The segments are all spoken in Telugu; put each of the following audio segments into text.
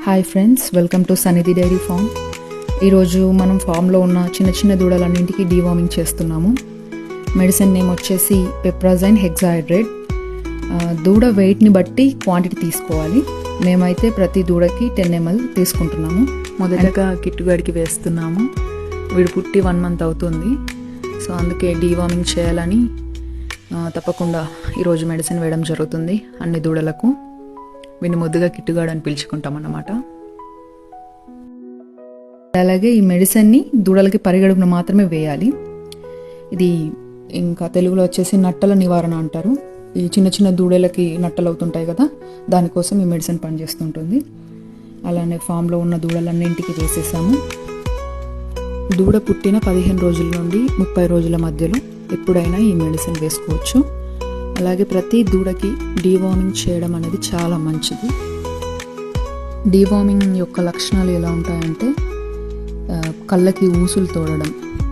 హాయ్ ఫ్రెండ్స్, వెల్కమ్ టు సన్నిధి డైరీ ఫామ్. ఈరోజు మనం ఫామ్లో ఉన్న చిన్న చిన్న దూడలన్నింటికి డీవార్మింగ్ చేస్తున్నాము. మెడిసిన్ నేమ్ వచ్చేసి పెప్రాజైన్ హెక్సాహైడ్రేట్. దూడ వెయిట్ని బట్టి క్వాంటిటీ తీసుకోవాలి. మేమైతే ప్రతి దూడకి 10 ml తీసుకుంటున్నాము. మొదటగా కిట్టుగాడికి వేస్తున్నాము. వీడు పుట్టి 1 month అవుతుంది. సో అందుకే డీవార్మింగ్ చేయాలని తప్పకుండా ఈరోజు మెడిసిన్ వేయడం జరుగుతుంది అన్ని దూడలకు. వీడిని ముద్దుగా కిట్టుగాడు అని పిలుచుకుంటాం అన్నమాట. అలాగే ఈ మెడిసిన్ని దూడలకి పరిగడుపున మాత్రమే వేయాలి. ఇది ఇంకా తెలుగులో వచ్చేసి నట్టల నివారణ అంటారు. ఈ చిన్న చిన్న దూడలకి నట్టలు అవుతుంటాయి కదా, దానికోసం ఈ మెడిసిన్ పనిచేస్తుంటుంది. అలానే ఫామ్లో ఉన్న దూడలన్నింటికి వేసేసాము. దూడ పుట్టిన 15 రోజుల నుండి 30 రోజుల మధ్యలో ఎప్పుడైనా ఈ మెడిసిన్ వేసుకోవచ్చు. అలాగే ప్రతి దూడకి డీవార్మింగ్ చేయడం అనేది చాలా మంచిది. డీవార్మింగ్ యొక్క లక్షణాలు ఎలా ఉంటాయంటే కళ్ళకి ఊసులు తోడడం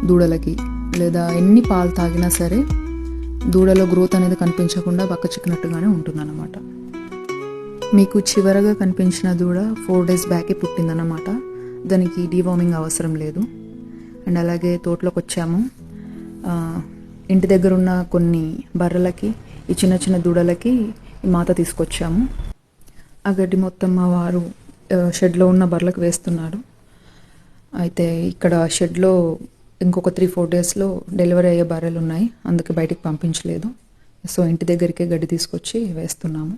దూడలకి, లేదా ఎన్ని పాలు తాగినా సరే దూడలో గ్రోత్ అనేది కనిపించకుండా బక్కచిక్కినట్టుగానే ఉంటుందన్నమాట. మీకు చివరగా కనిపించిన దూడ 4 days బ్యాకే పుట్టిందన్నమాట. దానికి డీవార్మింగ్ అవసరం లేదు. అండ్ అలాగే తోటలోకి వచ్చాము. ఇంటి దగ్గర ఉన్న కొన్ని బర్రెలకి, ఈ చిన్న చిన్న దూడలకి ఈ మాత తీసుకొచ్చాము. ఆ గడ్డి మొత్తం మా వారు షెడ్లో ఉన్న బర్రెలకు వేస్తున్నారు. అయితే ఇక్కడ షెడ్లో ఇంకొక 3-4 daysలో డెలివరీ అయ్యే బర్రెలు ఉన్నాయి, అందుకే బయటికి పంపించలేదు. సో ఇంటి దగ్గరికే గడ్డి తీసుకొచ్చి వేస్తున్నాము.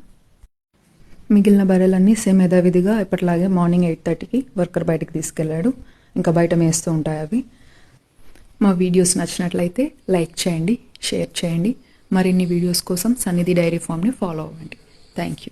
మిగిలిన బర్రెలన్నీ సేమ్ యథావిధిగా ఎప్పటిలాగే మార్నింగ్ 8:30కి వర్కర్ బయటికి తీసుకెళ్ళాడు. ఇంకా బయట మేస్తూ ఉంటాయి అవి. మా వీడియోస్ నచ్చినట్లయితే లైక్ చేయండి, షేర్ చేయండి. మరిన్ని వీడియోస్ కోసం సన్నిధి డైరీ ఫామ్ని ఫాలో అవ్వండి. Thank you.